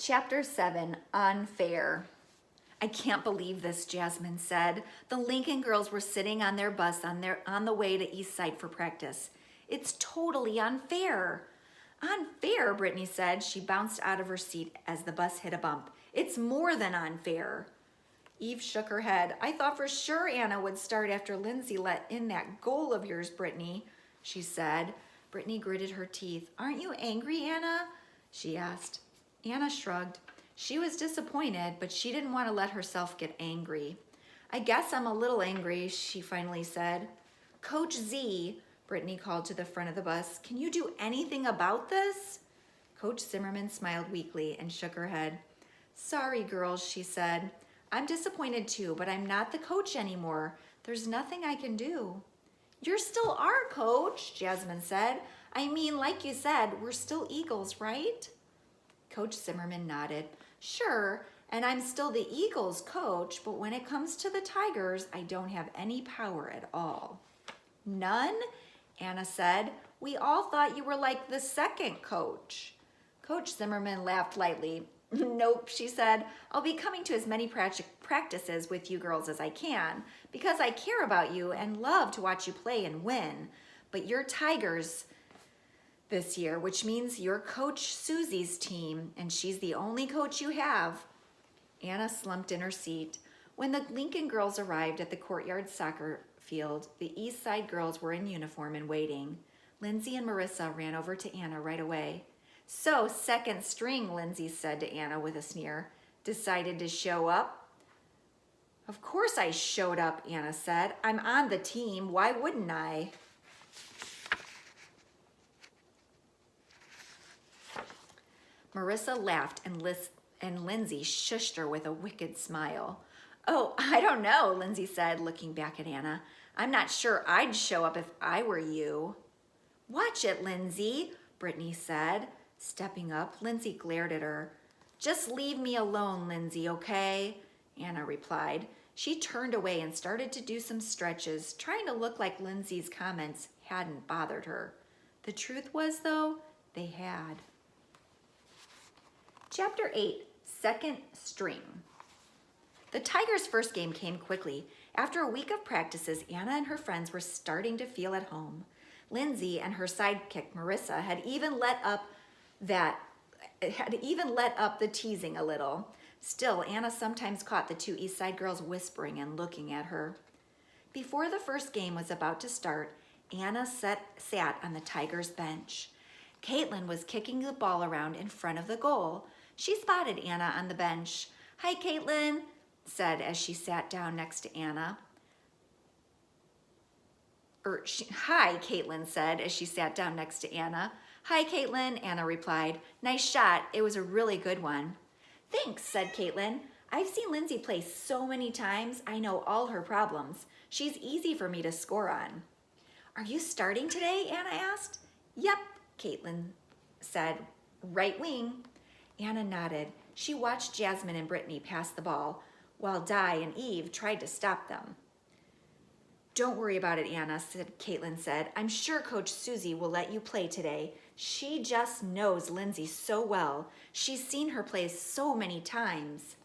Chapter 7, Unfair. I can't believe this, Jasmine said. The Lincoln girls were sitting on their bus on the way to East Side for practice. It's totally unfair. Unfair, Brittany said. She bounced out of her seat as the bus hit a bump. It's more than unfair. Eve shook her head. I thought for sure Anna would start after Lindsay let in that goal of yours, Brittany, she said. Brittany gritted her teeth. Aren't you angry, Anna? She asked. Anna shrugged. She was disappointed, but she didn't want to let herself get angry. I guess I'm a little angry, she finally said. Coach Z, Brittany called to the front of the bus, can you do anything about this? Coach Zimmerman smiled weakly and shook her head. Sorry, girls, she said. I'm disappointed too, but I'm not the coach anymore. There's nothing I can do. You're still our coach, Jasmine said. I mean, like you said, we're still Eagles, right? Coach Zimmerman nodded. Sure, and I'm still the Eagles coach, but when it comes to the Tigers, I don't have any power at all. None? Anna said. We all thought you were like the second coach. Coach Zimmerman laughed lightly. Nope, she said. I'll be coming to as many practices with you girls as I can because I care about you and love to watch you play and win. But you're Tigers this year, which means you're Coach Susie's team, and she's the only coach you have. Anna slumped in her seat. When the Lincoln girls arrived at the courtyard soccer field, the East Side girls were in uniform and waiting. Lindsay and Marissa ran over to Anna right away. So, second string, Lindsay said to Anna with a sneer. Decided to show up? Of course I showed up, Anna said. I'm on the team. Why wouldn't I? Marissa laughed and Lindsay shushed her with a wicked smile. Oh, I don't know, Lindsay said, looking back at Anna. I'm not sure I'd show up if I were you. Watch it, Lindsay, Brittany said. Stepping up, Lindsay glared at her. Just leave me alone, Lindsay, okay? Anna replied. She turned away and started to do some stretches, trying to look like Lindsay's comments hadn't bothered her. The truth was, though, they had. Chapter 8, Second String. The Tigers' first game came quickly. After a week of practices, Anna and her friends were starting to feel at home. Lindsay and her sidekick, Marissa, had even let up the teasing a little. Still, Anna sometimes caught the two East Side girls whispering and looking at her. Before the first game was about to start, Anna sat on the Tigers' bench. Caitlin was kicking the ball around in front of the goal. She spotted Anna on the bench. Hi, Caitlin, said as she sat down next to Anna. Hi, Caitlin said as she sat down next to Anna. Hi, Caitlin, Anna replied. Nice shot. It was a really good one. Thanks, said Caitlin. I've seen Lindsay play so many times, I know all her problems. She's easy for me to score on. Are you starting today? Anna asked. Yep, Caitlin said. Right wing. Anna nodded. She watched Jasmine and Brittany pass the ball, while Di and Eve tried to stop them. Don't worry about it, Anna, Caitlin said. I'm sure Coach Susie will let you play today. She just knows Lindsay so well. She's seen her play so many times.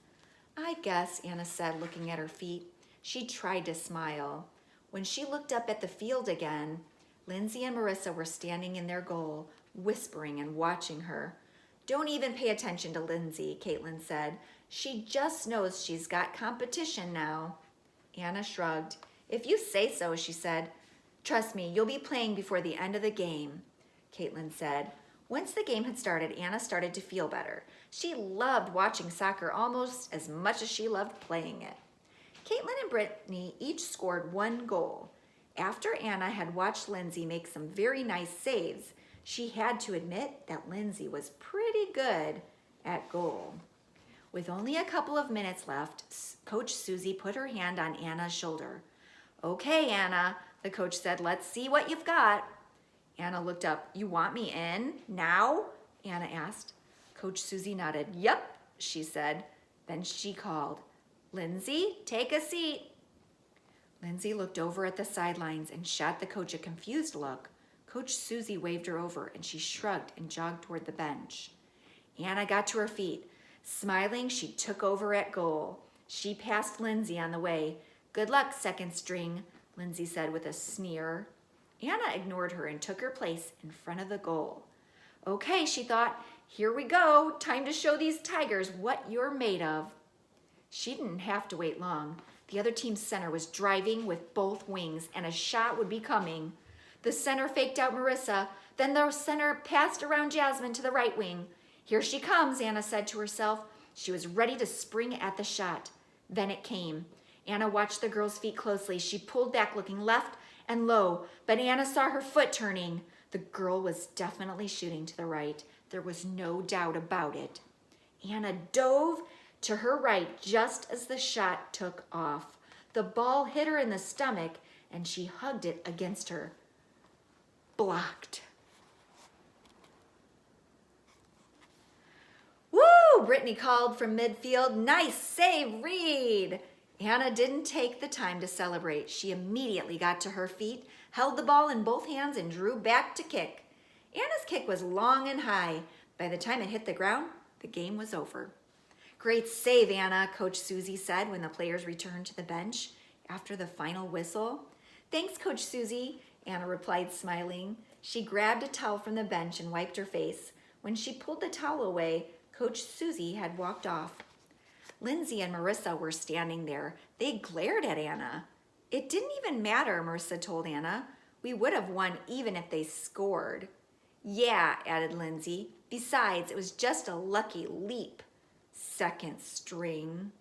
I guess, Anna said, looking at her feet. She tried to smile. When she looked up at the field again, Lindsay and Marissa were standing in their goal, whispering and watching her. Don't even pay attention to Lindsay, Caitlin said. She just knows she's got competition now. Anna shrugged. If you say so, she said. Trust me, you'll be playing before the end of the game, Caitlin said. Once the game had started, Anna started to feel better. She loved watching soccer almost as much as she loved playing it. Caitlin and Brittany each scored one goal. After Anna had watched Lindsay make some very nice saves, she had to admit that Lindsay was pretty good at goal. With only a couple of minutes left, Coach Susie put her hand on Anna's shoulder. Okay, Anna, the coach said, let's see what you've got. Anna looked up. You want me in now? Anna asked. Coach Susie nodded. Yep, she said. Then she called, Lindsay, take a seat. Lindsay looked over at the sidelines and shot the coach a confused look. Coach Susie waved her over and she shrugged and jogged toward the bench. Anna got to her feet. Smiling, she took over at goal. She passed Lindsay on the way. "Good luck, second string," Lindsay said with a sneer. Anna ignored her and took her place in front of the goal. "Okay," she thought, "here we go. Time to show these Tigers what you're made of." She didn't have to wait long. The other team's center was driving with both wings, and a shot would be coming. The center faked out Marissa. Then the center passed around Jasmine to the right wing. "Here she comes," Anna said to herself. She was ready to spring at the shot. Then it came. Anna watched the girl's feet closely. She pulled back, looking left and low, but Anna saw her foot turning. The girl was definitely shooting to the right. There was no doubt about it. Anna dove to her right just as the shot took off. The ball hit her in the stomach, and she hugged it against her. Blocked. "Woo!" Brittany called from midfield. "Nice save, Reed." Anna didn't take the time to celebrate. She immediately got to her feet, held the ball in both hands, and drew back to kick. Anna's kick was long and high. By the time it hit the ground, the game was over. "Great save, Anna," Coach Susie said when the players returned to the bench after the final whistle. "Thanks, Coach Susie," Anna replied, smiling. She grabbed a towel from the bench and wiped her face. When she pulled the towel away, Coach Susie had walked off. Lindsay and Marissa were standing there. They glared at Anna. "It didn't even matter," Marissa told Anna. "We would have won even if they scored." "Yeah," added Lindsay. "Besides, it was just a lucky leap." Second string.